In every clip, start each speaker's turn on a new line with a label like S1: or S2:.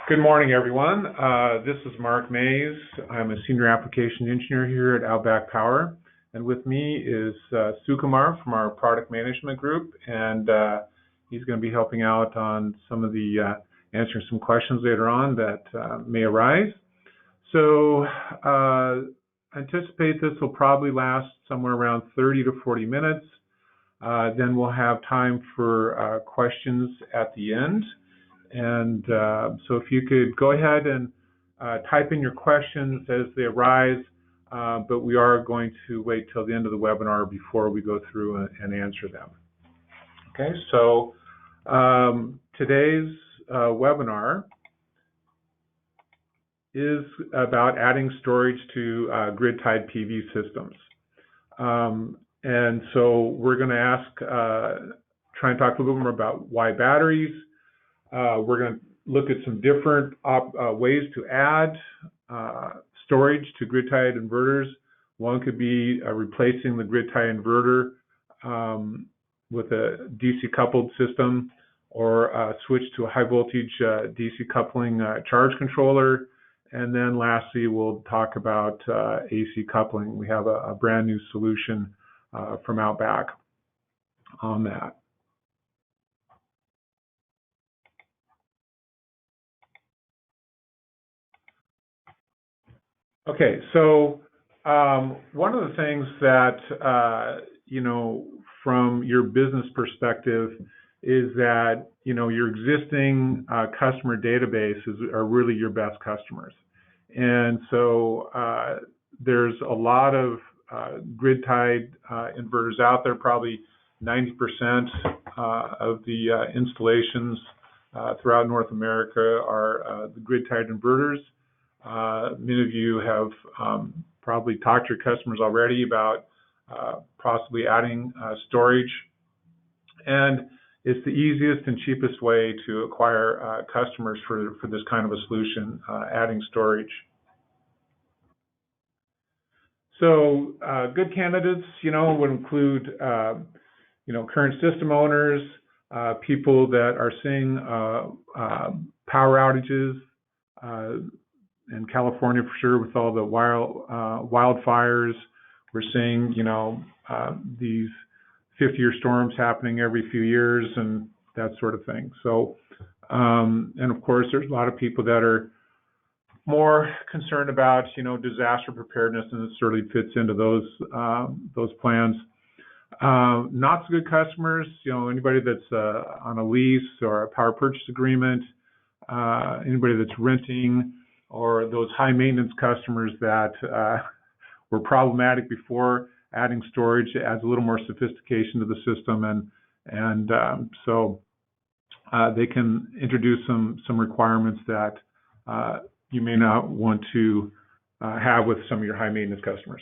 S1: Good morning, everyone. This is Mark Mays. I'm a Senior Application Engineer here at OutBack Power. And with me is Sukumar from our Product Management Group. And he's going to be helping out on some of the, answering some questions later on that may arise. So anticipate this will probably last somewhere around 30 to 40 minutes. Then we'll have time for questions at the end. And so if you could go ahead and type in your questions as they arise, but we are going to wait till the end of the webinar before we go through and answer them. Okay, so today's webinar is about adding storage to grid-tied PV systems. And so we're going to try and talk a little bit more about why batteries. We're going to look at some different ways to add storage to grid-tied inverters. One could be replacing the grid-tied inverter with a DC coupled system, or switch to a high voltage DC coupling charge controller. And then lastly, we'll talk about AC coupling. We have a brand new solution from OutBack on that. Okay, so one of the things that, from your business perspective is that, your existing customer databases are really your best customers. And so there's a lot of grid-tied inverters out there. Probably 90% of the installations throughout North America are the grid-tied inverters. Many of you have probably talked to your customers already about possibly adding storage, and it's the easiest and cheapest way to acquire customers for this kind of a solution, adding storage. So good candidates, would include, current system owners, people that are seeing power outages, in California for sure, with all the wildfires. We're seeing, these 50-year storms happening every few years and that sort of thing. So, and of course, there's a lot of people that are more concerned about, disaster preparedness, and it certainly fits into those plans. Not so good customers, anybody that's on a lease or a power purchase agreement, anybody that's renting, or those high maintenance customers that were problematic before. Adding storage adds a little more sophistication to the system, and so they can introduce some requirements that you may not want to have with some of your high maintenance customers.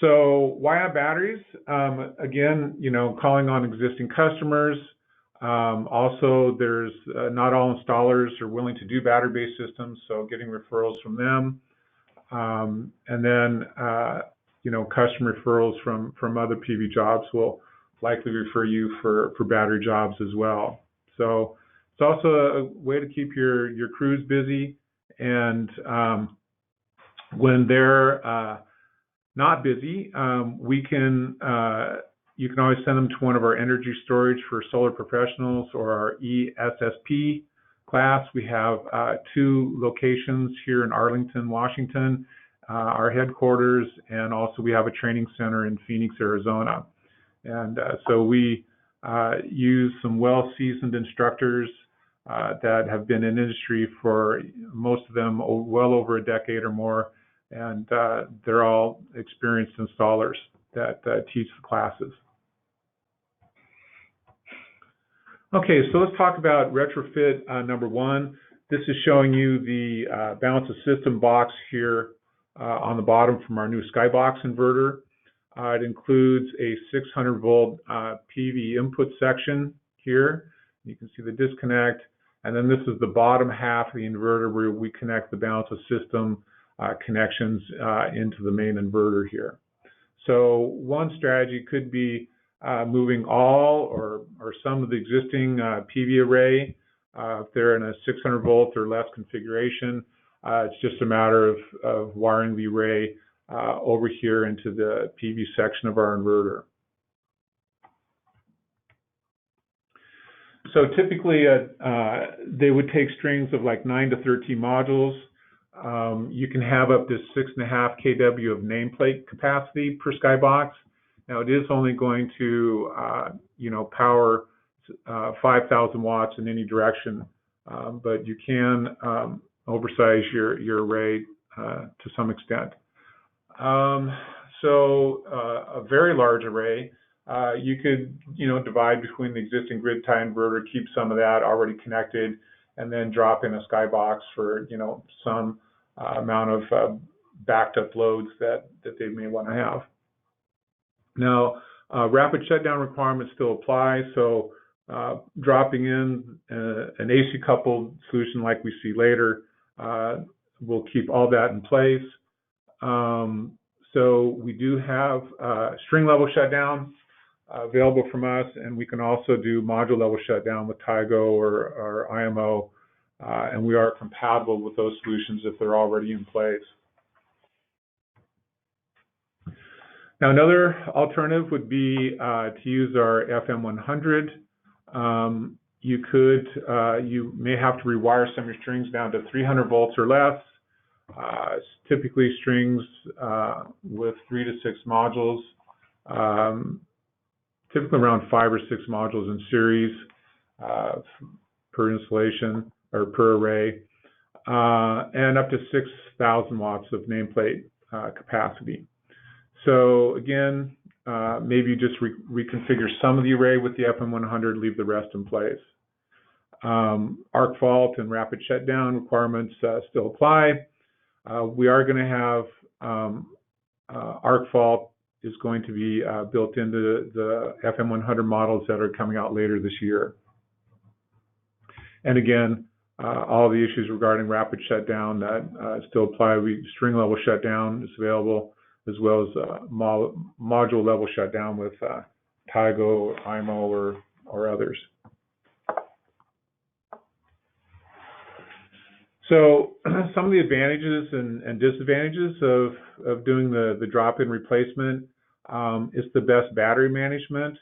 S1: So why not batteries? Again, calling on existing customers. Also, there's not all installers are willing to do battery-based systems, so getting referrals from them. And then, customer referrals from other PV jobs will likely refer you for battery jobs as well. So it's also a way to keep your crews busy, and when they're not busy, you can always send them to one of our energy storage for solar professionals, or our ESSP class. We have 2 locations here in Arlington, Washington, our headquarters, and also we have a training center in Phoenix, Arizona. And so we use some well-seasoned instructors that have been in industry for, most of them, well over a decade or more, and they're all experienced installers that teach the classes. Okay, so let's talk about retrofit number 1. This is showing you the balance of system box here on the bottom from our new Skybox inverter. It includes a 600 volt PV input section here. You can see the disconnect, and then this is the bottom half of the inverter where we connect the balance of system connections into the main inverter here. So one strategy could be moving all or some of the existing PV array If they're in a 600 volt or less configuration, it's just a matter of wiring the array over here into the PV section of our inverter. So typically, they would take strings of like 9 to 13 modules. You can have up to 6.5 kW of nameplate capacity per Skybox. Now, it is only going to, power 5,000 watts in any direction, but you can oversize your array to some extent. So a very large array, you could, divide between the existing grid tie inverter, keep some of that already connected, and then drop in a Skybox for, some amount of backed up loads that they may want to have. Now, rapid shutdown requirements still apply, so dropping in an AC coupled solution like we see later will keep all that in place. So we do have string level shutdown available from us, and we can also do module level shutdown with TIGO or IMO, and we are compatible with those solutions if they're already in place. Now, another alternative would be to use our FM100. You may have to rewire some of your strings down to 300 volts or less. Typically strings with 3 to 6 modules, typically around 5 or 6 modules in series per installation or per array, and up to 6,000 watts of nameplate capacity. So again, maybe you just reconfigure some of the array with the FM100, leave the rest in place. Arc fault and rapid shutdown requirements still apply. We are going to have arc fault is going to be built into the FM100 models that are coming out later this year. And again, all the issues regarding rapid shutdown that still apply. String level shutdown is available, as well as module level shutdown with TIGO, IMO, or others. So some of the advantages and disadvantages of doing the drop-in replacement is the best battery management.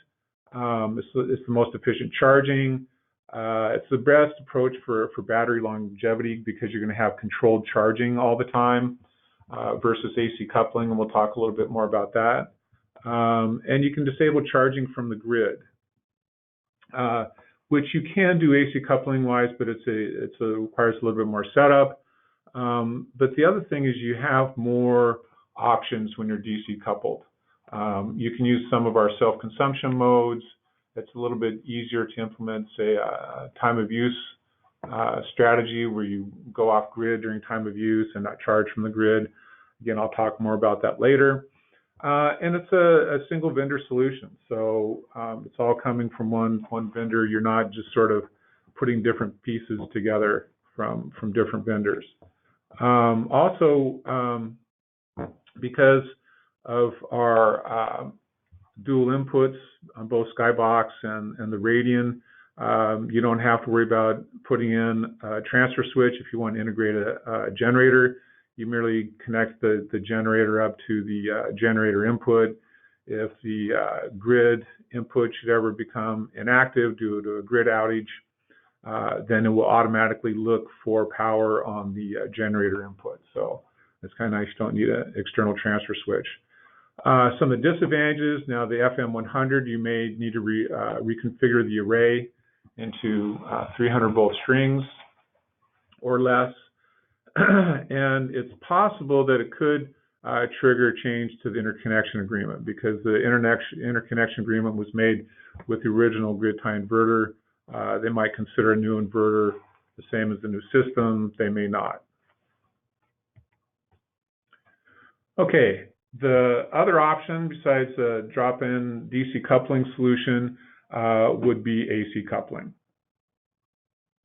S1: It's the most efficient charging. It's the best approach for battery longevity because you're going to have controlled charging all the time versus AC coupling, and we'll talk a little bit more about that. And you can disable charging from the grid, which you can do AC coupling wise, but it requires a little bit more setup. But the other thing is you have more options when you're DC coupled. You can use some of our self-consumption modes. It's a little bit easier to implement, say, a time of use strategy where you go off grid during time of use and not charge from the grid. Again, I'll talk more about that later. And it's a single vendor solution, so it's all coming from one vendor. You're not just sort of putting different pieces together from different vendors. Also, because of our dual inputs on both Skybox and the Radian, you don't have to worry about putting in a transfer switch if you want to integrate a generator. You merely connect the generator up to the generator input. If the grid input should ever become inactive due to a grid outage, then it will automatically look for power on the generator input. So it's kind of nice. You don't need an external transfer switch. Some of the disadvantages, now the FM100, you may need to reconfigure the array into 300 volt strings or less. And it's possible that it could trigger a change to the interconnection agreement because the interconnection agreement was made with the original grid tie inverter. They might consider a new inverter the same as the new system. They may not. Okay, the other option besides a drop-in DC coupling solution would be AC coupling.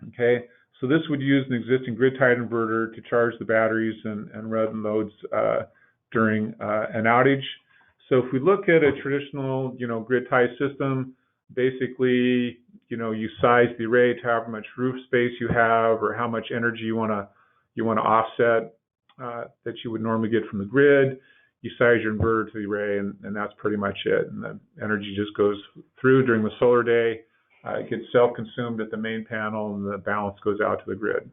S1: Okay. So this would use an existing grid-tied inverter to charge the batteries and run loads during an outage. So if we look at a traditional, grid-tie system, basically, you size the array to however much roof space you have or how much energy you want to offset that you would normally get from the grid. You size your inverter to the array, and that's pretty much it. And the energy just goes through during the solar day. It gets self-consumed at the main panel, and the balance goes out to the grid.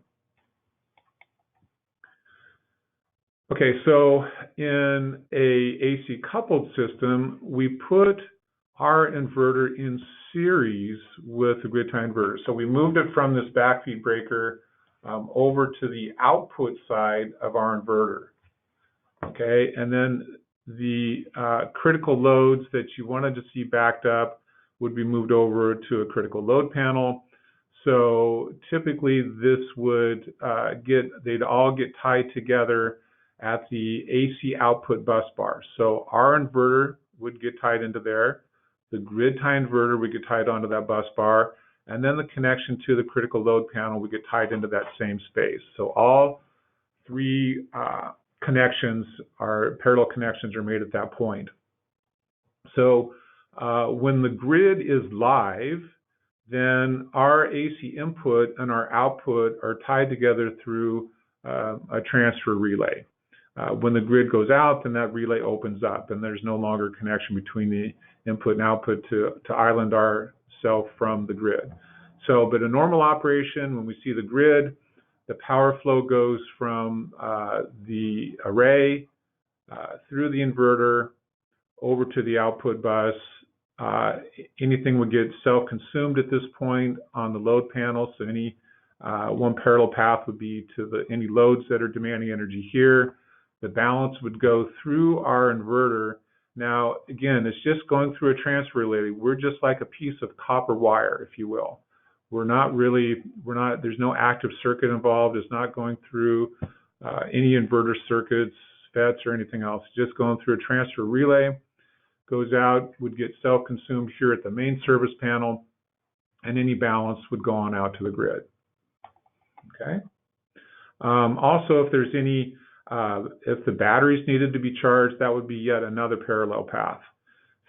S1: Okay, so in a AC coupled system, we put our inverter in series with the grid tie inverter. So we moved it from this backfeed breaker over to the output side of our inverter. Okay, and then the critical loads that you wanted to see backed up would be moved over to a critical load panel. So typically this would they'd all get tied together at the AC output bus bar. So our inverter would get tied into there, the grid tie inverter would get tied onto that bus bar, and then the connection to the critical load panel would get tied into that same space. So all three parallel connections are made at that point. So when the grid is live, then our AC input and our output are tied together through a transfer relay. When the grid goes out, then that relay opens up, and there's no longer connection between the input and output to island ourselves from the grid. So, but in normal operation, when we see the grid, the power flow goes from the array through the inverter over to the output bus. Anything would get self-consumed at this point on the load panel. So any one parallel path would be to any loads that are demanding energy here. The balance would go through our inverter. Now, again, it's just going through a transfer relay. We're just like a piece of copper wire, if you will. There's no active circuit involved. It's not going through any inverter circuits, FETs, or anything else. It's just going through a transfer relay, goes out, would get self-consumed here at the main service panel, and any balance would go on out to the grid. Okay. Also, if there's if the batteries needed to be charged, that would be yet another parallel path.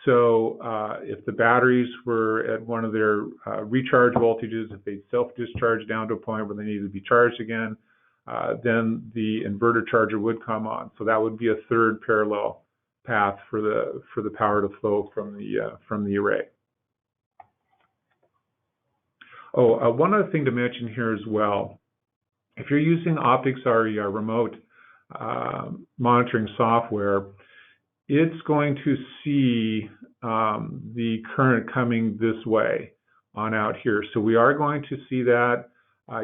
S1: So if the batteries were at one of their recharge voltages, if they'd self-discharge down to a point where they needed to be charged again, then the inverter charger would come on. So that would be a third parallel path for the power to flow from the array. Oh, one other thing to mention here as well. If you're using OpticsRE, our remote monitoring software, it's going to see the current coming this way on out here. So we are going to see that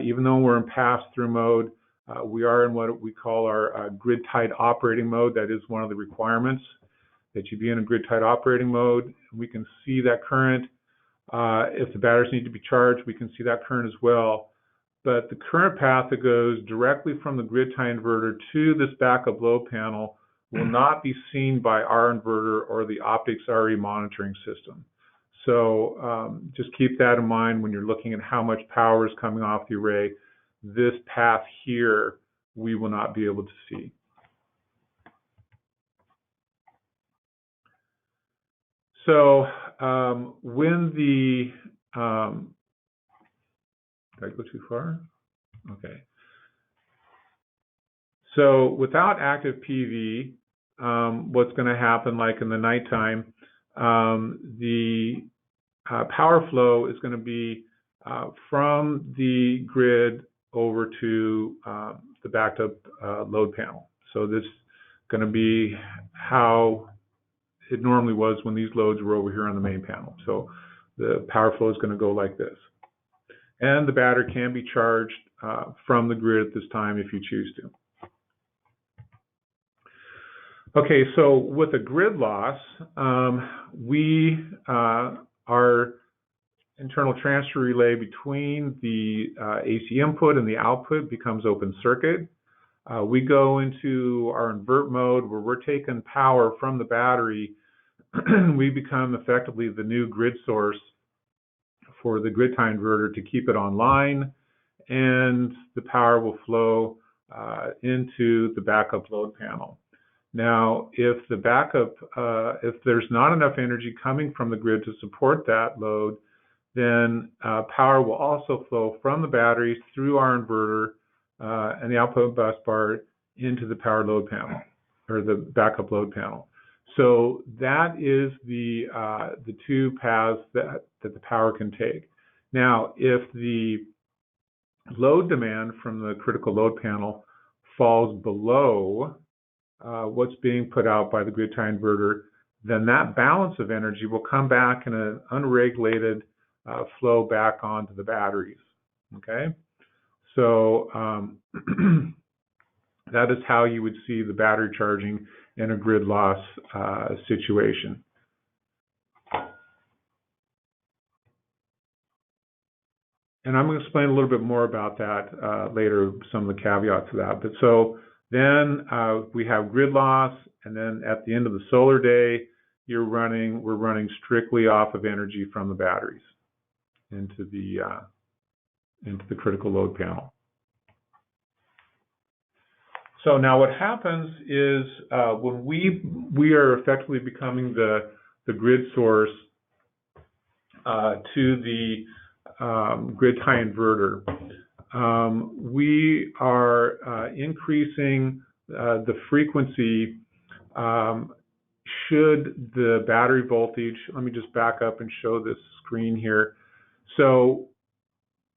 S1: even though we're in pass-through mode, we are in what we call our grid-tied operating mode. That is one of the requirements, that you be in a grid-tied operating mode. We can see that current. If the batteries need to be charged, we can see that current as well. But the current path that goes directly from the grid tie inverter to this backup load panel will not be seen by our inverter or the OpticsRE monitoring system. So just keep that in mind when you're looking at how much power is coming off the array. This path here, we will not be able to see. So when the did I go too far? Okay. So without active PV, what's going to happen, like in the nighttime, the power flow is going to be from the grid over to the backed up load panel. So this is going to be how it normally was when these loads were over here on the main panel. So the power flow is going to go like this. And the battery can be charged from the grid at this time if you choose to. Okay, so with a grid loss, our internal transfer relay between the AC input and the output becomes open circuit. We go into our invert mode where we're taking power from the battery. We become effectively the new grid source for the grid tie inverter to keep it online, and the power will flow into the backup load panel. Now, if there's not enough energy coming from the grid to support that load, then power will also flow from the batteries through our inverter and the output bus bar into the power load panel, or the backup load panel. So that is the two paths that the power can take. Now, if the load demand from the critical load panel falls below what's being put out by the grid tie inverter, then that balance of energy will come back in an unregulated flow back onto the batteries. Okay, so that is how you would see the battery charging in a grid loss situation. And I'm going to explain a little bit more about that later, some of the caveats to that. But so then we have grid loss, and then at the end of the solar day, we're running strictly off of energy from the batteries into the critical load panel. So now what happens is when we are effectively becoming the grid source to the grid tie inverter, we are increasing the frequency should the battery voltage. Let me just back up and show this screen here. So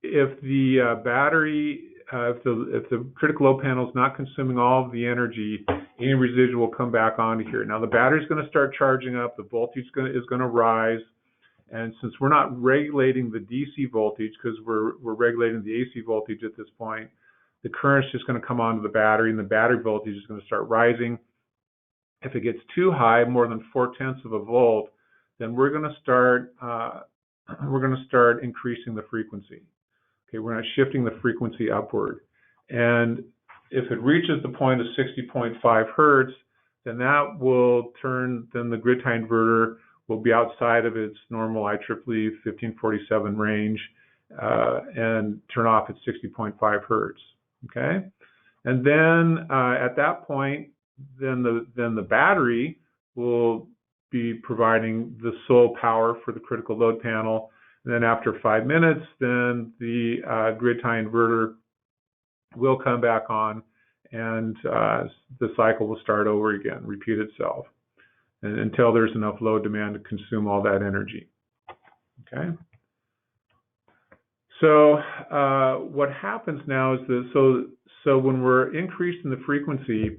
S1: if the battery, if the critical load panel is not consuming all of the energy, any residual will come back onto here. Now the battery is going to start charging up, the voltage is going to rise, and since we're not regulating the DC voltage, because we're regulating the AC voltage at this point, the current's just going to come onto the battery, and the battery voltage is going to start rising. If it gets too high, more than 0.4 of a volt, then we're going to start increasing the frequency. Okay, we're not shifting the frequency upward, and if it reaches the point of 60.5 hertz, then that will turn. Then the grid tie inverter will be outside of its normal IEEE 1547 range and turn off at 60.5 hertz. Okay, and then at that point, then the battery will be providing the sole power for the critical load panel. And then after 5 minutes, then the grid tie inverter will come back on, and the cycle will start over again, repeat itself, and until there's enough load demand to consume all that energy. Okay. So what happens now is that so when we're increasing the frequency,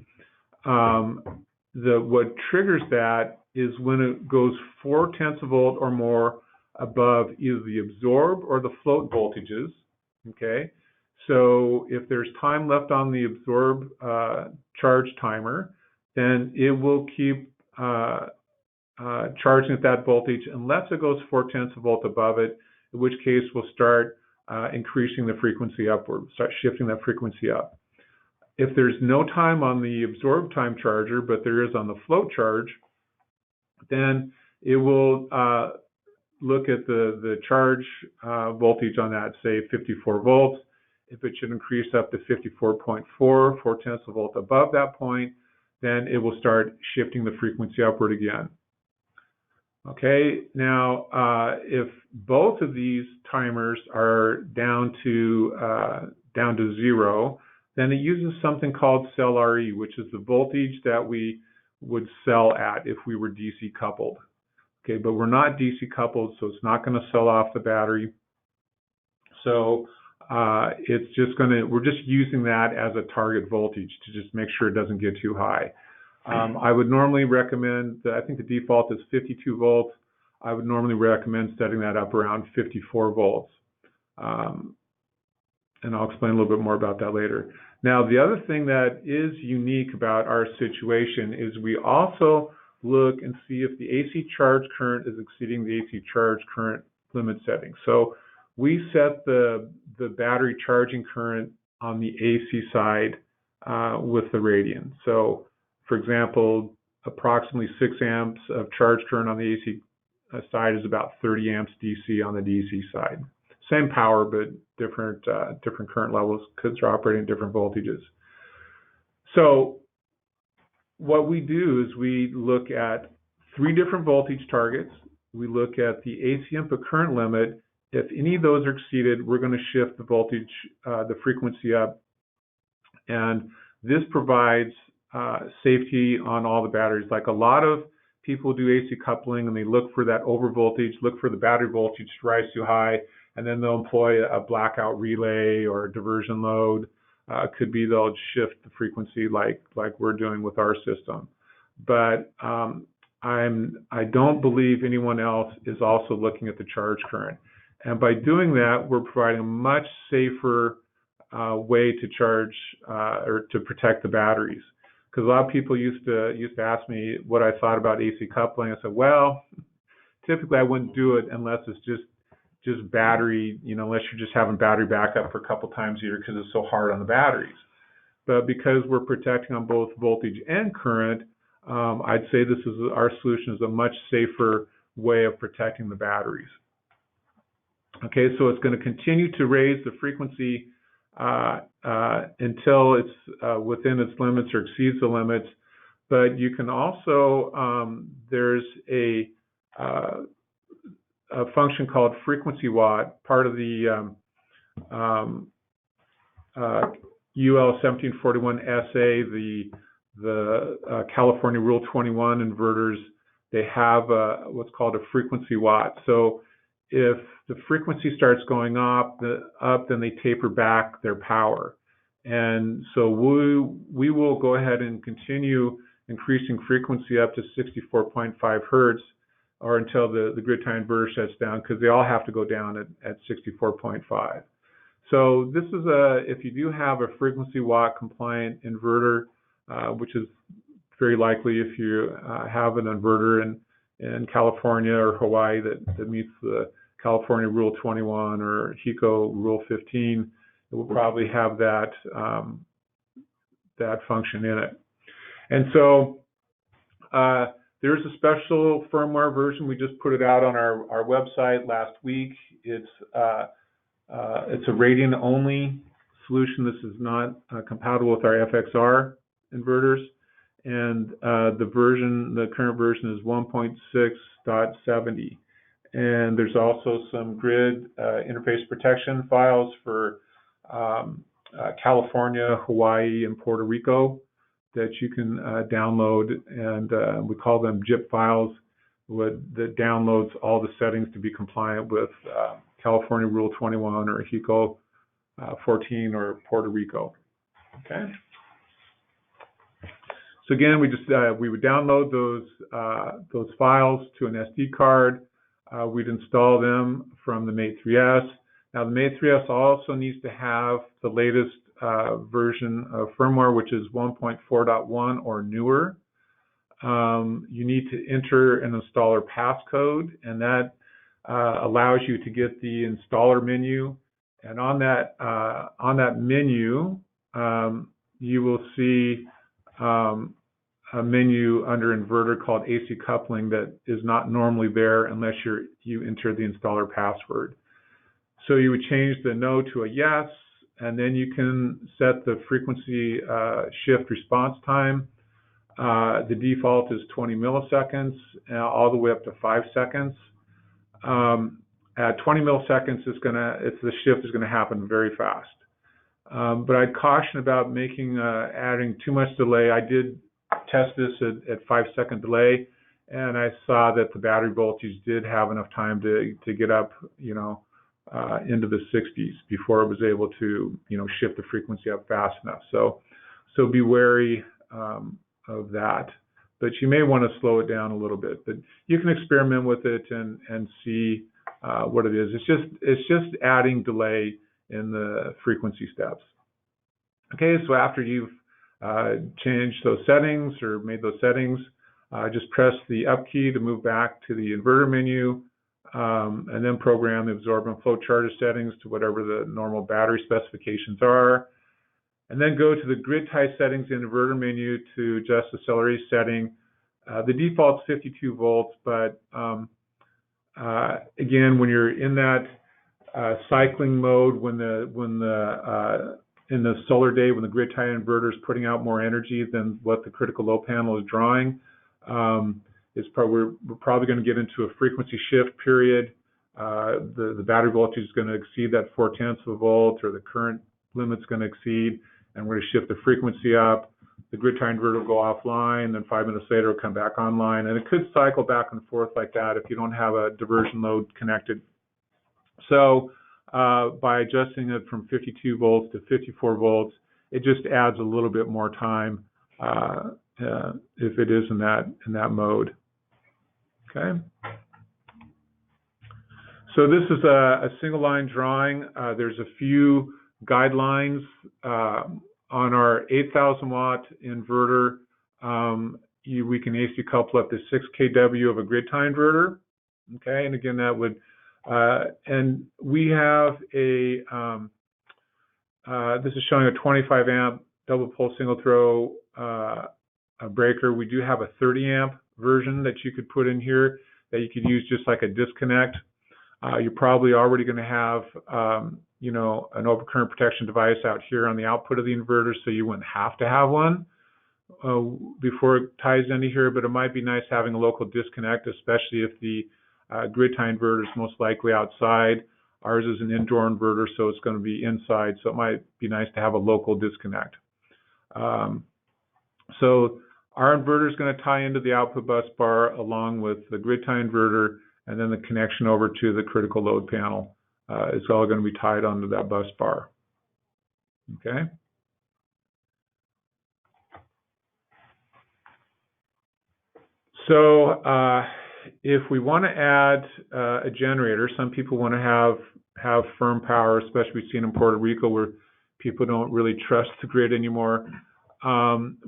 S1: what triggers that is when it goes 0.4 volt or more above either the absorb or the float voltages. Okay, so if there's time left on the absorb charge timer, then it will keep charging at that voltage unless it goes 0.4 volt above it, in which case we'll start increasing the frequency upward, start shifting that frequency up. If there's no time on the absorb time charger, but there is on the float charge, then it will look at the charge voltage on that, say 54 volts. If it should increase up to 54.4, 0.4 volt above that point, then it will start shifting the frequency upward again. Okay, now if both of these timers are down to zero, then it uses something called cell RE, which is the voltage that we would sell at if we were DC coupled. Okay, but we're not DC coupled, so it's not going to sell off the battery. So it's just we're just using that as a target voltage to just make sure it doesn't get too high. I would normally recommend, I think the default is 52 volts. I would normally recommend setting that up around 54 volts. And I'll explain a little bit more about that later. Now, the other thing that is unique about our situation is we also look and see if the AC charge current is exceeding the AC charge current limit setting. So we set the battery charging current on the AC side with the Radian. So, for example, approximately 6 amps of charge current on the AC side is about 30 amps DC on the DC side. Same power, but different current levels because they're operating at different voltages. So what we do is we look at 3 different voltage targets. We look at the AC input current limit, if any of those are exceeded, we're going to shift the voltage, the frequency up. And this provides safety on all the batteries. Like a lot of people do AC coupling and they look for that over voltage, look for the battery voltage to rise too high, and then they'll employ a blackout relay or a diversion load. Could be they'll shift the frequency like we're doing with our system. But I don't believe anyone else is also looking at the charge current. And by doing that, we're providing a much safer way to charge or to protect the batteries. Because a lot of people used to ask me what I thought about AC coupling. I said, well, typically I wouldn't do it unless it's just battery, unless you're just having battery backup for a couple times a year because it's so hard on the batteries. But because we're protecting on both voltage and current, I'd say our solution is a much safer way of protecting the batteries. Okay, so it's going to continue to raise the frequency until it's within its limits or exceeds the limits. But you can also, there's a function called frequency watt, part of the UL 1741 SA, the California Rule 21 inverters. They have what's called a frequency watt. So if the frequency starts going up, then they taper back their power. And so we will go ahead and continue increasing frequency up to 64.5 hertz or until the grid tie inverter shuts down, because they all have to go down at 64.5. So this is if you do have a frequency watt compliant inverter, which is very likely if you have an inverter in California or Hawaii that meets the California Rule 21 or HECO Rule 15, it will probably have that function in it. And so there's a special firmware version. We just put it out on our website last week. It's a Radian only solution. This is not compatible with our FXR inverters. And the current version is 1.6.70. And there's also some grid interface protection files for California, Hawaii, and Puerto Rico that you can download, and we call them zip files that downloads all the settings to be compliant with California Rule 21 or HECO 14 or Puerto Rico. Okay. So again, we would download those files to an SD card. We'd install them from the Mate 3S. Now the Mate 3S also needs to have the latest version of firmware, which is 1.4.1 or newer. You need to enter an installer passcode, and that allows you to get the installer menu. And on that menu, you will see a menu under inverter called AC coupling that is not normally there unless you enter the installer password. So you would change the no to a yes, and then you can set the frequency shift response time. The default is 20 milliseconds, all the way up to 5 seconds. At 20 milliseconds, the shift is going to happen very fast. But I'd caution about adding too much delay. I did test this at 5-second delay, and I saw that the battery voltage did have enough time to get up, into the 60s before it was able to, shift the frequency up fast enough. So be wary of that. But you may want to slow it down a little bit. But you can experiment with it and see what it is. It's just adding delay in the frequency steps. Okay, so after you've changed those settings or made those settings, just press the up key to move back to the inverter menu, and then program the absorbent flow charger settings to whatever the normal battery specifications are. And then go to the grid tie settings in the inverter menu to adjust the celery setting. The default is 52 volts, but again, when you're in that cycling mode, in the solar day, when the grid tie inverter is putting out more energy than what the critical load panel is drawing, we're probably going to get into a frequency shift period. the battery voltage is going to exceed that 0.4 of a volt, or the current limit's going to exceed, and we're going to shift the frequency up. The grid tie inverter will go offline, then 5 minutes later it'll come back online, and it could cycle back and forth like that if you don't have a diversion load connected. So by adjusting it from 52 volts to 54 volts, it just adds a little bit more time if it is in that mode. Okay. So this is a single line drawing. There's a few guidelines on our 8,000 watt inverter. We can AC couple up to 6 kW of a grid tie inverter. Okay, and again that would, and we have a, this is showing a 25 amp double pole single throw breaker. We do have a 30 amp version that you could put in here that you could use just like a disconnect. You're probably already going to have, you know, an overcurrent protection device out here on the output of the inverter, so you wouldn't have to have one before it ties into here. But it might be nice having a local disconnect, especially if the grid tie inverter is most likely outside. Ours is an indoor inverter, so it's going to be inside, so it might be nice to have a local disconnect. So our inverter is going to tie into the output bus bar along with the grid tie inverter, and then the connection over to the critical load panel. It's all going to be tied onto that bus bar. Okay. So if we want to add a generator, some people want to have firm power, especially we've seen in Puerto Rico where people don't really trust the grid anymore.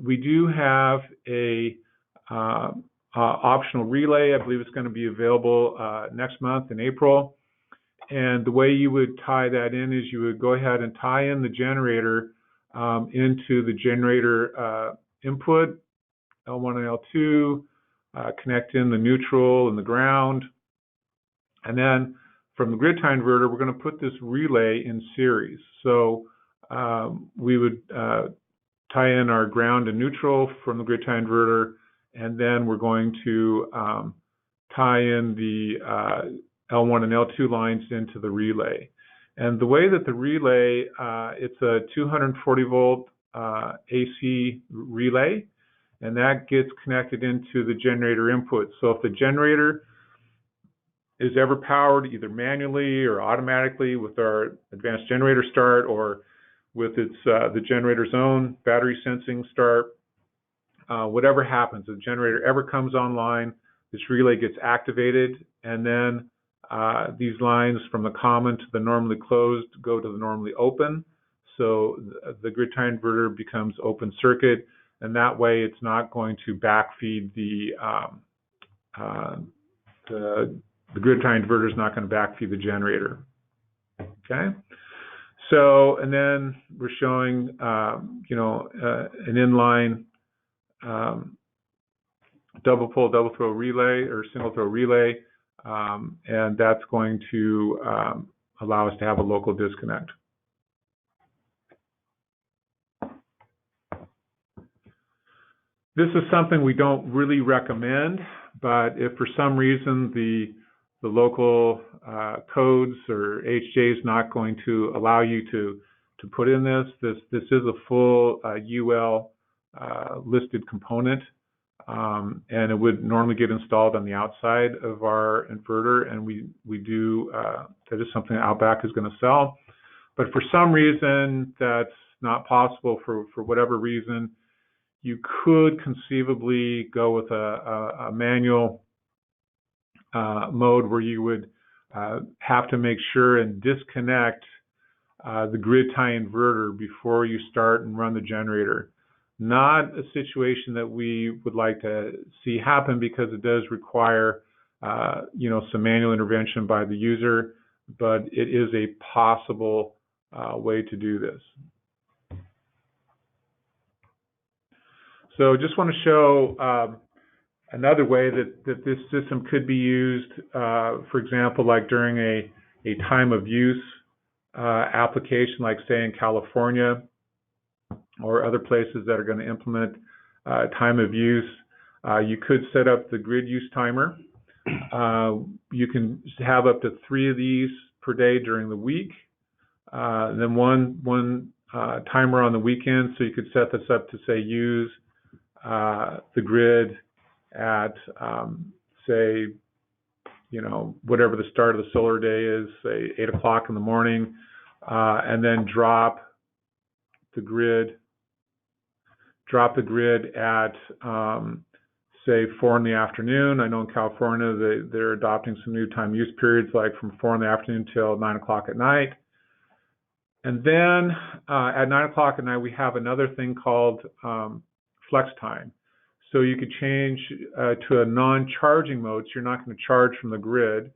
S1: We do have a optional relay. I believe it's going to be available next month in April. And the way you would tie that in is you would go ahead and tie in the generator into the generator input, L1 and L2, connect in the neutral and the ground. And then from the grid tie inverter, we're going to put this relay in series. So we would tie in our ground and neutral from the grid tie inverter, and then we're going to tie in the L1 and L2 lines into the relay. And the way that the relay, it's a 240 volt AC relay, and that gets connected into the generator input. So if the generator is ever powered either manually or automatically with our advanced generator start, or with its the generator's own battery sensing start, whatever happens, if the generator ever comes online, this relay gets activated, and then these lines from the common to the normally closed go to the normally open. So the grid tie inverter becomes open circuit, and that way it's not going to backfeed the grid tie inverter is not going to backfeed the generator. Okay. So, and then we're showing, you know, an inline double pole, double throw relay or single throw relay, and that's going to allow us to have a local disconnect. This is something we don't really recommend, but if for some reason the local codes or HJ is not going to allow you to put in this is a full UL listed component, and it would normally get installed on the outside of our inverter, and we do that is something OutBack is going to sell. But for some reason that's not possible for whatever reason, you could conceivably go with a manual mode where you would have to make sure and disconnect the grid tie inverter before you start and run the generator. Not a situation that we would like to see happen, because it does require you know, some manual intervention by the user, but it is a possible way to do this. So just want to show another way that this system could be used, for example, like during a time of use application, like say in California or other places that are going to implement time of use. You could set up the grid use timer. You can have up to 3 of these per day during the week. Then one timer on the weekend, so you could set this up to say use the grid at say, whatever the start of the solar day is, say 8 o'clock in the morning, and then drop the grid at say 4 in the afternoon. I know in California they're adopting some new time use periods, like from 4 in the afternoon till 9 o'clock at night. And then at 9 o'clock at night, we have another thing called flex time. So you could change to a non-charging mode, so you're not going to charge from the grid.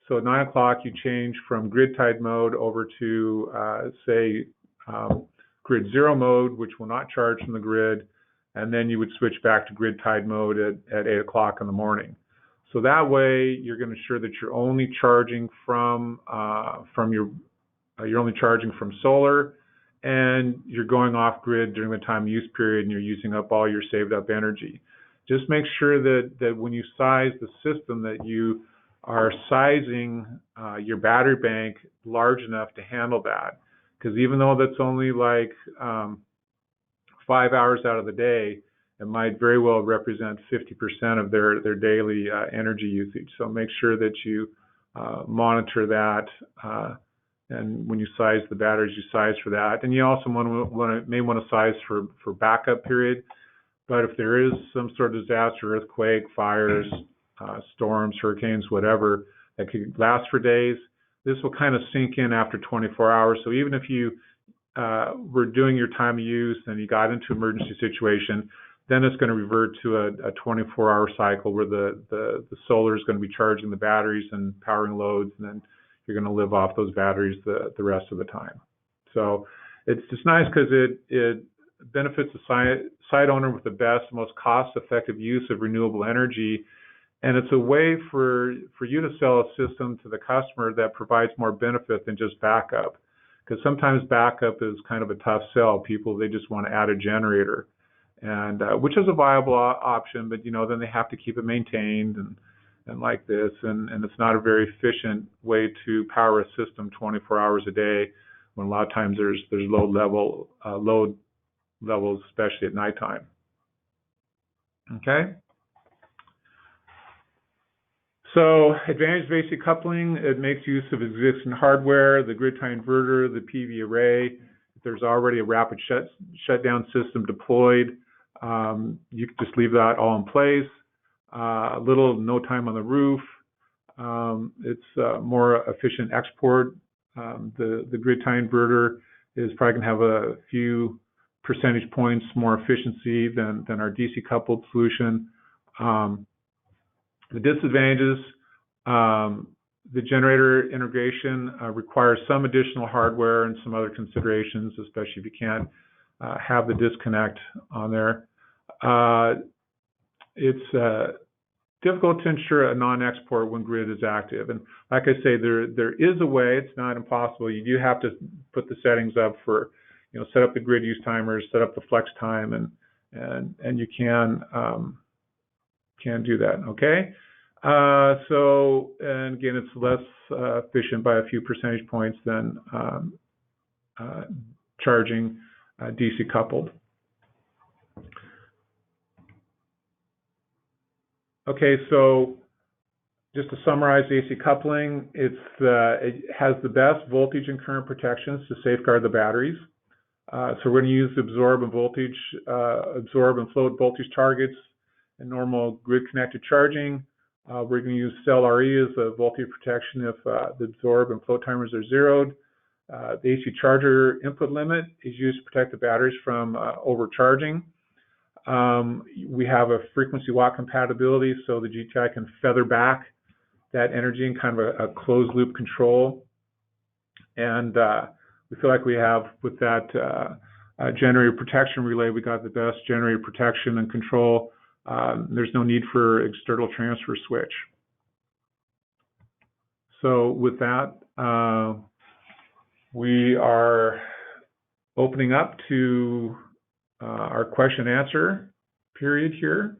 S1: So at 9 o'clock, you change from grid-tied mode over to, say, grid zero mode, which will not charge from the grid, and then you would switch back to grid-tied mode at 8 o'clock in the morning. So that way, you're going to ensure that you're only charging you're only charging from solar, and you're going off grid during the time use period, and you're using up all your saved up energy. Just make sure that when you size the system, that you are sizing your battery bank large enough to handle that. Because even though that's only like 5 hours out of the day, it might very well represent 50% of their daily energy usage. So make sure that you monitor that. And when you size the batteries, you size for that. And you also may want to size for backup period. But if there is some sort of disaster, earthquake, fires, storms, hurricanes, whatever, that could last for days, this will kind of sink in after 24 hours. So even if you were doing your time of use and you got into an emergency situation, then it's going to revert to a 24-hour cycle where the solar is going to be charging the batteries and powering loads, and then you're going to live off those batteries the rest of the time. So it's just nice because it benefits the site owner with the best, most cost-effective use of renewable energy, and it's a way for you to sell a system to the customer that provides more benefit than just backup. Because sometimes backup is kind of a tough sell. They just want to add a generator, and which is a viable option, but then they have to keep it maintained and like this, and it's not a very efficient way to power a system 24 hours a day, when a lot of times there's load levels, especially at nighttime. Okay. So advantage of AC coupling, it makes use of existing hardware, the grid-tie inverter, the PV array. If there's already a rapid shutdown system deployed, you can just leave that all in place. No time on the roof. It's more efficient export. The grid-tie inverter is probably going to have a few percentage points more efficiency than our DC coupled solution. The disadvantages, the generator integration requires some additional hardware and some other considerations, especially if you can't have the disconnect on there. It's difficult to ensure a non-export when grid is active. And like I say, there is a way. It's not impossible. You do have to put the settings up for, set up the grid use timers, set up the flex time, and you can do that. Okay. And again, it's less efficient by a few percentage points than charging DC coupled. Okay, so just to summarize AC coupling, it has the best voltage and current protections to safeguard the batteries. So we're going to use absorb and float voltage targets and normal grid-connected charging. We're going to use cell RE as a voltage protection if the absorb and float timers are zeroed. The AC charger input limit is used to protect the batteries from overcharging. We have a frequency watt compatibility, so the GTI can feather back that energy in kind of a closed loop control. And we feel like we have, with that generator protection relay, we got the best generator protection and control. There's no need for external transfer switch. So with that, we are opening up to our question and answer period here.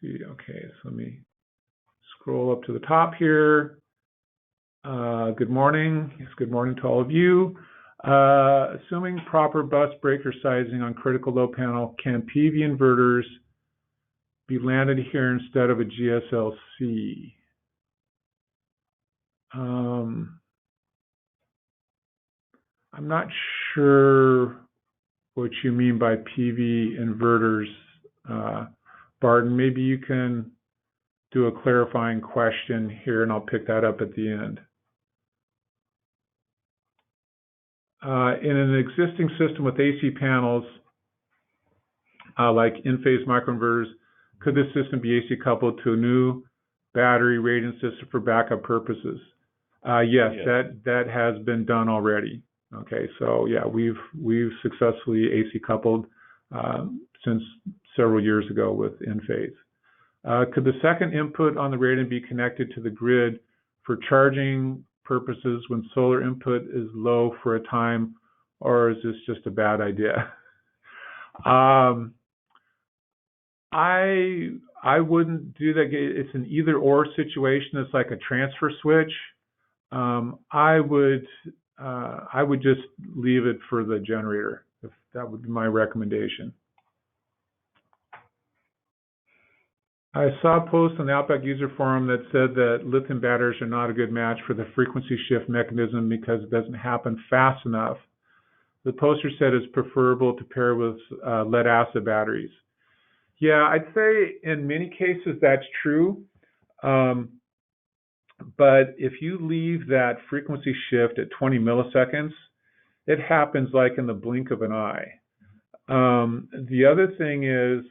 S1: see. Okay, so let me scroll up to the top here. Good morning. Yes, good morning to all of you. Assuming proper bus breaker sizing on critical load panel, can PV inverters be landed here instead of a GSLC? I'm not sure what you mean by PV inverters, Barton. Maybe you can do a clarifying question here, and I'll pick that up at the end. In an existing system with AC panels, like in-phase microinverters, could this system be AC coupled to a new battery Radian system for backup purposes? Yes, that has been done already. Okay, so yeah, we've successfully AC coupled since several years ago with in-phase. Could the second input on the Radian be connected to the grid for charging purposes when solar input is low for a time, or is this just a bad idea? I wouldn't do that. It's an either-or situation. It's like a transfer switch. I would just leave it for the generator. If that would be my recommendation. I saw a post on the OutBack user forum that said that lithium batteries are not a good match for the frequency shift mechanism because it doesn't happen fast enough. The poster said it's preferable to pair with lead acid batteries. Yeah, I'd say in many cases that's true. But if you leave that frequency shift at 20 milliseconds, it happens like in the blink of an eye. The other thing is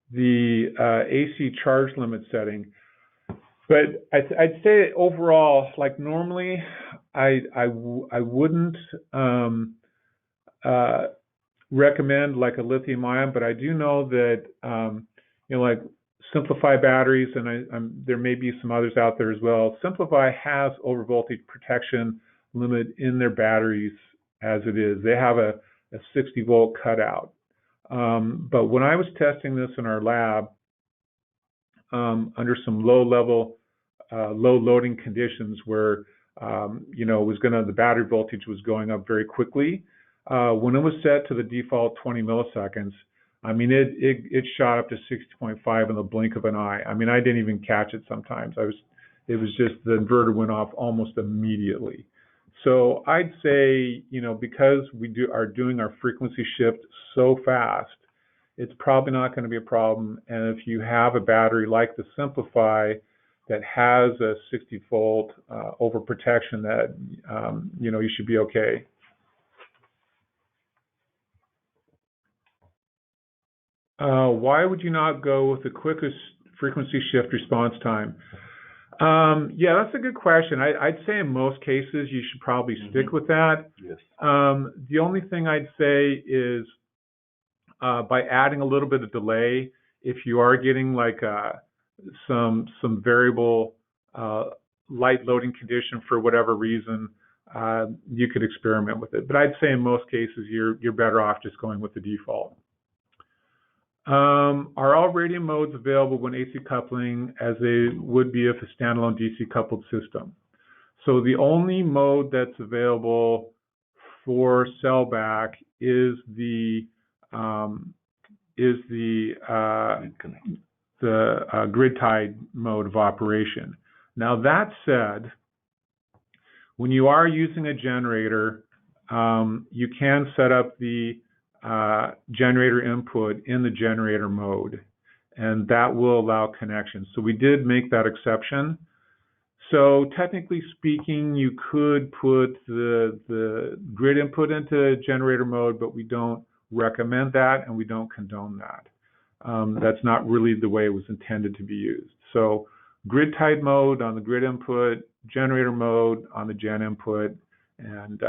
S1: the AC charge limit setting. But I'd say overall, like normally, I wouldn't recommend like a lithium ion, but I do know that like Simplify batteries, and there may be some others out there as well. Simplify has overvoltage protection limit in their batteries as it is. They have a 60 volt cutout. But when I was testing this in our lab under some low loading conditions where the battery voltage was going up very quickly, when it was set to the default 20 milliseconds, I mean, it shot up to 60.5 in the blink of an eye. I mean, I didn't even catch it sometimes. It was just the inverter went off almost immediately. So I'd say, because we are doing our frequency shift so fast, it's probably not going to be a problem. And if you have a battery like the Simplify that has a 60 volt overprotection, that you should be okay. Why would you not go with the quickest frequency shift response time? Yeah, that's a good question. I'd say in most cases you should probably stick with that.
S2: Yes.
S1: The only thing I'd say is by adding a little bit of delay, if you are getting like some variable light loading condition for whatever reason, you could experiment with it. But I'd say in most cases you're better off just going with the default. Are all Radian modes available when AC coupling as they would be if a standalone DC coupled system? So the only mode that's available for sellback is the grid-tied mode of operation. Now that said, when you are using a generator, you can set up the generator input in the generator mode, and that will allow connection. So we did make that exception. So technically speaking, you could put the grid input into generator mode, but we don't recommend that and we don't condone that. That's not really the way it was intended to be used. So grid tied mode on the grid input, generator mode on the gen input, and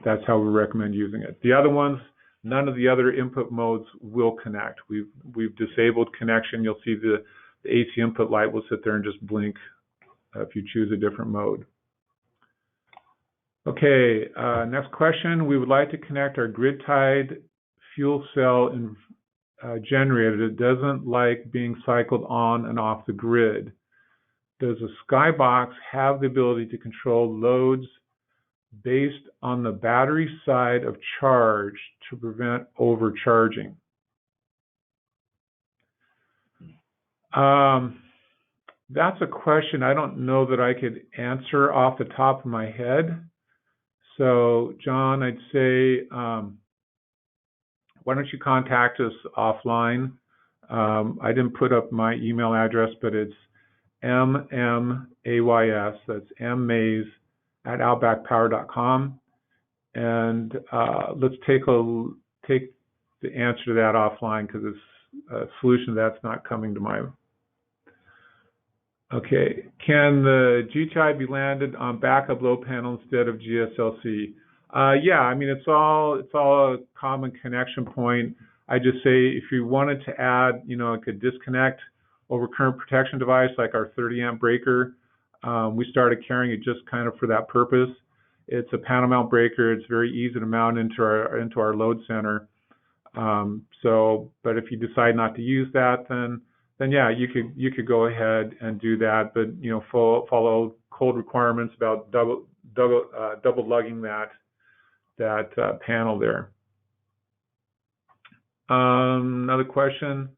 S1: that's how we recommend using it. The other ones, none of the other input modes will connect. We've disabled connection. You'll see the AC input light will sit there and just blink if you choose a different mode. Okay, next question. We would like to connect our grid-tied fuel cell generator that doesn't like being cycled on and off the grid. Does a Skybox have the ability to control loads based on the battery side of charge to prevent overcharging? That's a question I don't know that I could answer off the top of my head. So, John, I'd say, why don't you contact us offline? I didn't put up my email address, but it's MMAYS, that's mmays @outbackpower.com. And let's take the answer to that offline, because it's a solution that's not coming to mind. Okay, can the GTI be landed on backup load panel instead of GSLC? Yeah, I mean, it's all a common connection point. I just say if you wanted to add, like a disconnect over current protection device, like our 30 amp breaker, we started carrying it just kind of for that purpose. It's a panel mount breaker. It's very easy to mount into our load center. But if you decide not to use that, then yeah, you could go ahead and do that, but follow code requirements about double lugging that panel there. Another question.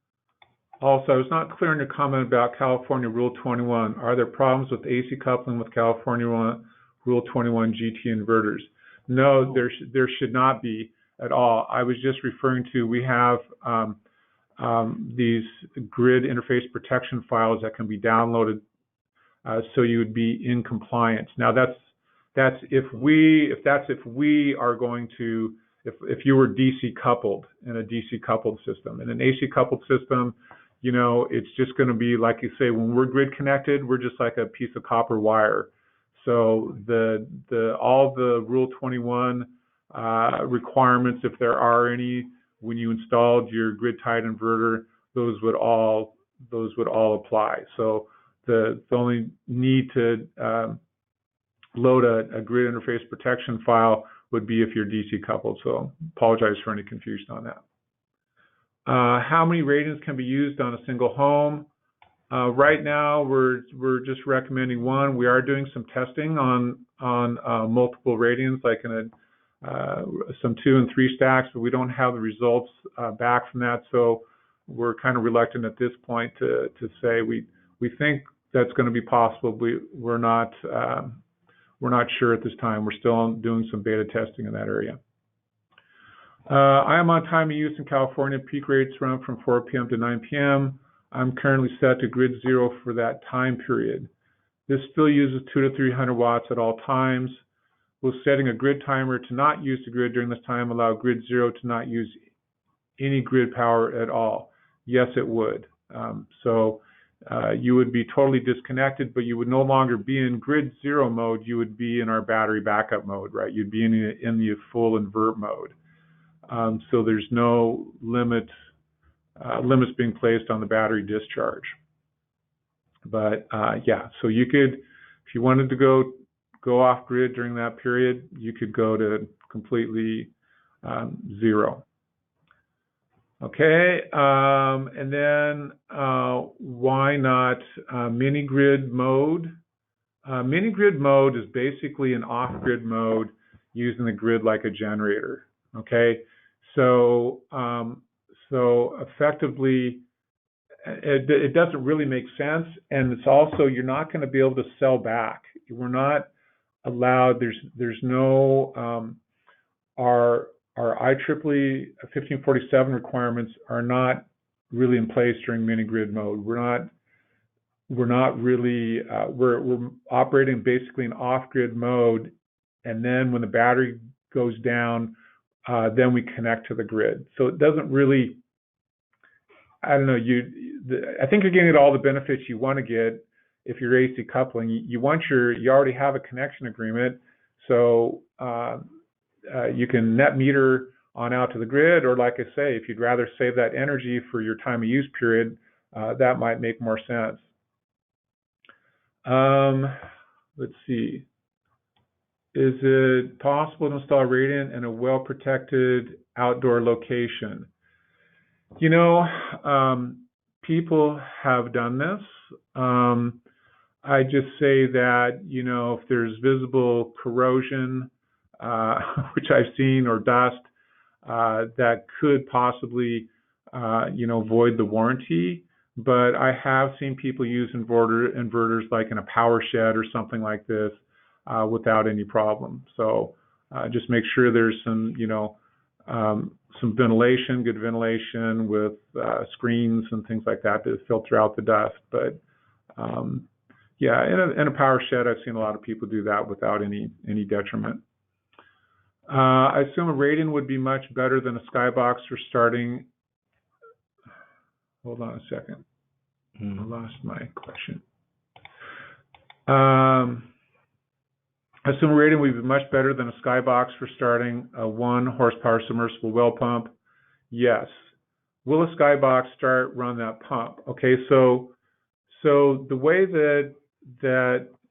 S1: Also, I was not clear in your comment about California Rule 21. Are there problems with AC coupling with California Rule 21 GT inverters? No, there should not be at all. I was just referring to, we have these grid interface protection files that can be downloaded, so you would be in compliance. Now that's if we are going to, if you were DC coupled in a DC coupled system. In an AC coupled system, it's just going to be like you say, when we're grid connected, we're just like a piece of copper wire. So all the Rule 21 requirements, if there are any, when you installed your grid tied inverter, those would all apply. So the only need to load a grid interface protection file would be if you're DC coupled. So apologize for any confusion on that. How many Radians can be used on a single home? Right now, we're just recommending one. We are doing some testing on multiple Radians, like in some 2 and 3 stacks, but we don't have the results back from that. So we're kind of reluctant at this point to say we think that's going to be possible. We're not sure at this time. We're still doing some beta testing in that area. I am on time of use in California. Peak rates run from 4 p.m. to 9 p.m. I'm currently set to grid 0 for that time period. This still uses 200 to 300 watts at all times. Will setting a grid timer to not use the grid during this time allow grid 0 to not use any grid power at all? Yes, it would. You would be totally disconnected, but you would no longer be in grid 0 mode. You would be in our battery backup mode, right? You'd be in the full invert mode. So there's no limits being placed on the battery discharge. But yeah, so you could, if you wanted to go off grid during that period, you could go to completely 0. Okay, and then why not mini grid mode? Mini grid mode is basically an off-grid mode using the grid like a generator. Okay, so effectively, it doesn't really make sense, and it's also, you're not going to be able to sell back. We're not allowed. There's no our IEEE 1547 requirements are not really in place during mini grid mode. We're not really we're operating basically in off-grid mode, and then when the battery goes down, then we connect to the grid. So it doesn't really, I don't know, I think you're getting all the benefits you want to get if you're AC coupling. You already have a connection agreement, so you can net meter on out to the grid, or like I say, if you'd rather save that energy for your time of use period, that might make more sense. Let's see. Is it possible to install a Radiant in a well-protected outdoor location? You know, people have done this. I just say that, if there's visible corrosion, which I've seen, or dust, that could possibly, void the warranty. But I have seen people use inverters like in a power shed or something like this without any problem. So just make sure there's some ventilation, good ventilation with screens and things like that to filter out the dust. But yeah, in a power shed, I've seen a lot of people do that without any detriment. I assume a Radian would be much better than a Skybox for starting. Hold on a second. I lost my question. I assume a Radian would be much better than a Skybox for starting a 1 horsepower submersible well pump. Yes. Will a Skybox run that pump? Okay, so the way that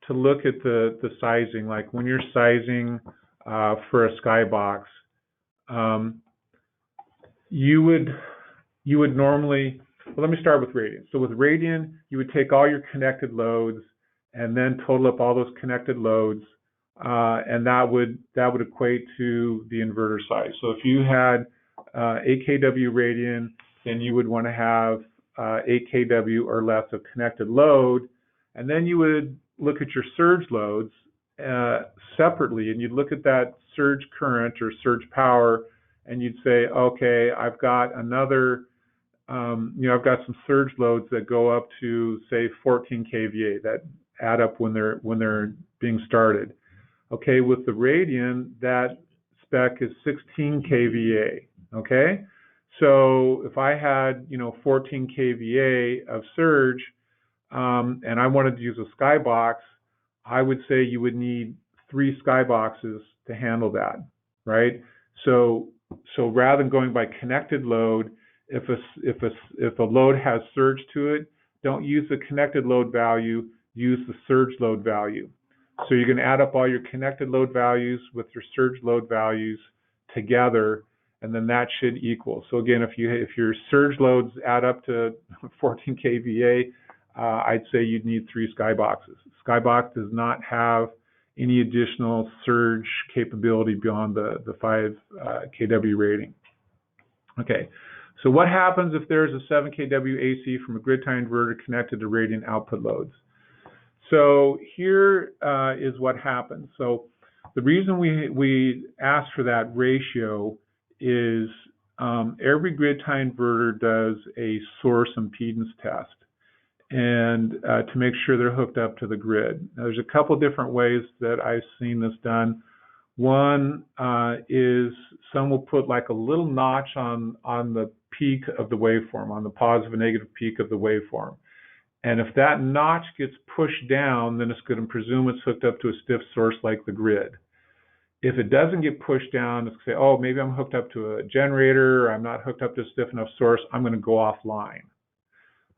S1: to look at the sizing, like when you're sizing for a Skybox, you would normally, well, let me start with Radian. So with Radian, you would take all your connected loads and then total up all those connected loads, and that would equate to the inverter size. So if you had 8 kW Radian, then you would want to have 8 kW or less of connected load, and then you would look at your surge loads separately, and you'd look at that surge current or surge power, and you'd say, okay, I've got another, I've got some surge loads that go up to, say, 14 kVA that add up when they're being started. Okay, with the Radian, that spec is 16 kVA. Okay, so if I had 14 kVA of surge, and I wanted to use a Skybox, I would say you would need 3 Skyboxes to handle that, right? So rather than going by connected load, if a load has surge to it, don't use the connected load value, use the surge load value. So you're going to add up all your connected load values with your surge load values together, and then that should equal. So again, if your surge loads add up to 14 kVA, I'd say you'd need 3 Skyboxes. Skybox does not have any additional surge capability beyond the 5 kW rating. Okay, so what happens if there's a 7 kW AC from a grid-tie inverter connected to Radian output loads? So here is what happens. So the reason we ask for that ratio is every grid-tie inverter does a source impedance test, and to make sure they're hooked up to the grid. Now, there's a couple different ways that I've seen this done. One is some will put like a little notch on the peak of the waveform, on the positive and negative peak of the waveform. And if that notch gets pushed down, then it's going to presume it's hooked up to a stiff source like the grid. If it doesn't get pushed down, it's going to say, oh, maybe I'm hooked up to a generator, or I'm not hooked up to a stiff enough source, I'm going to go offline.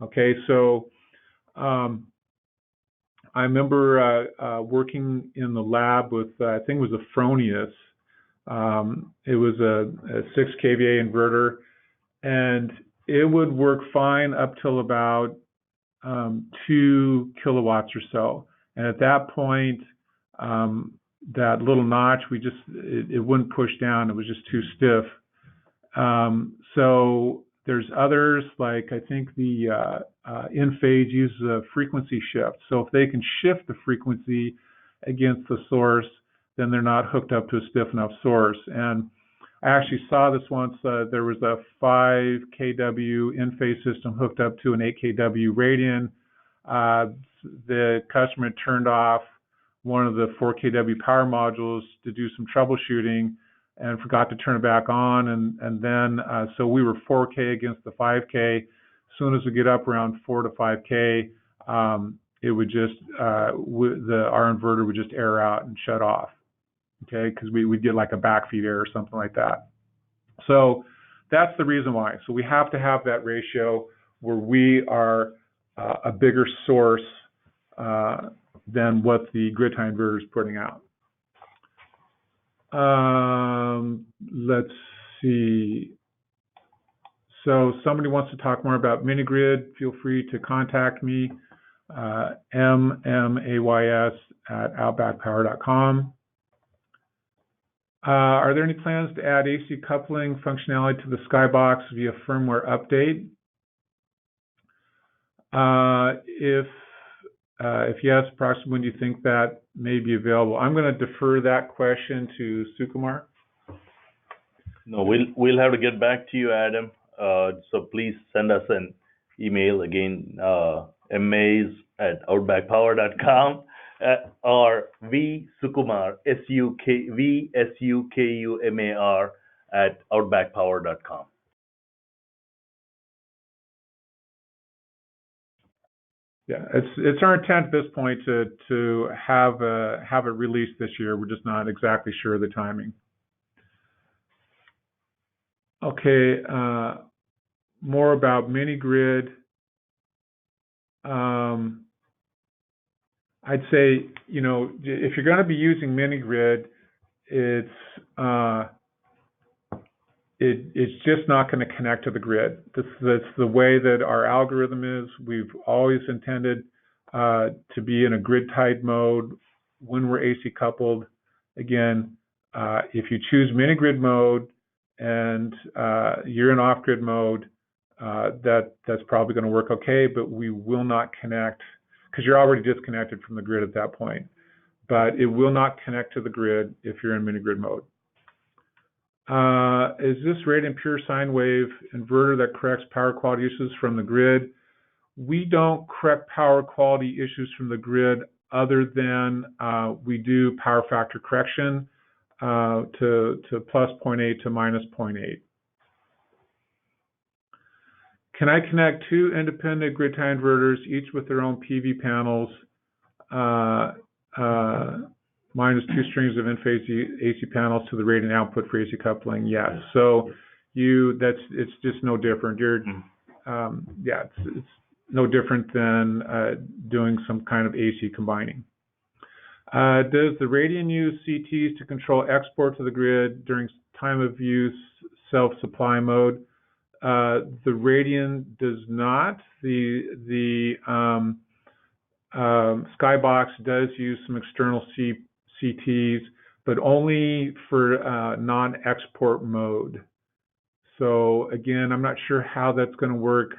S1: Okay, so I remember working in the lab with, I think it was a Fronius. It was a 6 kVA inverter, and it would work fine up till about 2 kilowatts or so. And at that point, that little notch, it wouldn't push down. It was just too stiff. So there's others, like I think the in-phase uses a frequency shift. So if they can shift the frequency against the source, then they're not hooked up to a stiff enough source. And I actually saw this once. There was a 5 kW in-phase system hooked up to an 8 kW Radian. The customer turned off one of the 4 kW power modules to do some troubleshooting and forgot to turn it back on. And then, so we were 4K against the 5K. As soon as we get up around 4 to 5K, it would just, our inverter would just air out and shut off. Okay, because we'd get like a backfeed error or something like that. So that's the reason why. So we have to have that ratio where we are a bigger source than what the grid-tie inverter is putting out. Let's see. So if somebody wants to talk more about mini grid, feel free to contact me, mmays@outbackpower.com. Are there any plans to add AC coupling functionality to the Skybox via firmware update? If yes, approximately when do you think that may be available? I'm going to defer that question to Sukumar.
S2: No, we'll have to get back to you, Adam. So please send us an email again, mays@outbackpower.com or vsukumar, vsukumar @outbackpower.com.
S1: Yeah, it's our intent at this point to have it released this year. We're just not exactly sure of the timing. Okay, more about mini grid. I'd say, if you're going to be using mini grid, it's just not going to connect to the grid. That's the way that our algorithm is. We've always intended to be in a grid-tied mode when we're AC coupled. Again, if you choose mini grid mode and you're in off-grid mode, that's probably going to work okay, but we will not connect, because you're already disconnected from the grid at that point. But it will not connect to the grid if you're in mini grid mode. Is this Radian pure sine wave inverter that corrects power quality issues from the grid? We don't correct power quality issues from the grid other than we do power factor correction to plus 0.8 to minus 0.8. Can I connect two independent grid tie inverters, each with their own PV panels, minus two strings of in-phase AC panels to the Radian output for AC coupling? Yes. So it's just no different. It's no different than doing some kind of AC combining. Does the Radian use CTs to control export to the grid during time of use self-supply mode? The Radian does not. The Skybox does use some external CTs, but only for non-export mode. So again, I'm not sure how that's going to work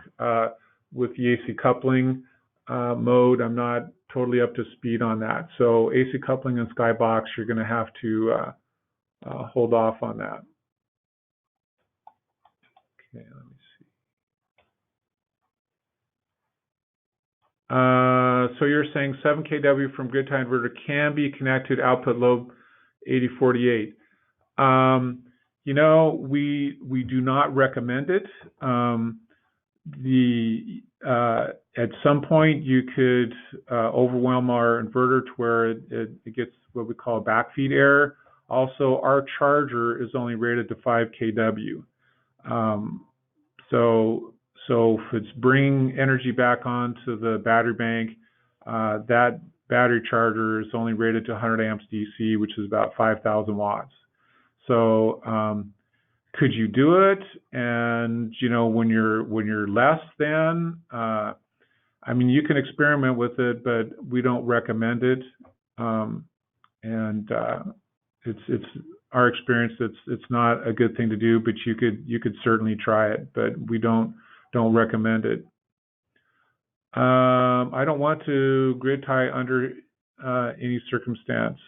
S1: with the AC coupling mode. I'm not totally up to speed on that. So AC coupling and Skybox, you're going to have to hold off on that. Okay, let me see. So you're saying 7 kW from grid tie inverter can be connected to output load 8048. We do not recommend it. At some point you could overwhelm our inverter to where it gets what we call a backfeed error. Also, our charger is only rated to 5 kW. So if it's bringing energy back onto the battery bank, that battery charger is only rated to 100 amps DC, which is about 5,000 watts. So could you do it? And when you're less than, you can experiment with it, but we don't recommend it. It's our experience. It's not a good thing to do, but you could certainly try it, but we don't recommend it. I don't want to grid tie under any circumstance.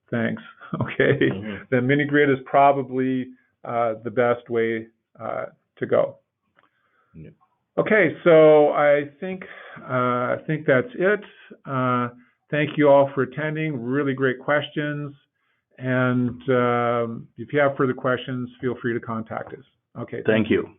S1: Thanks. Okay. Mm-hmm. The mini grid is probably the best way to go. Yeah. Okay, so I think that's it. Thank you all for attending. Really great questions. And if you have further questions, feel free to contact us. Okay.
S2: Thank you.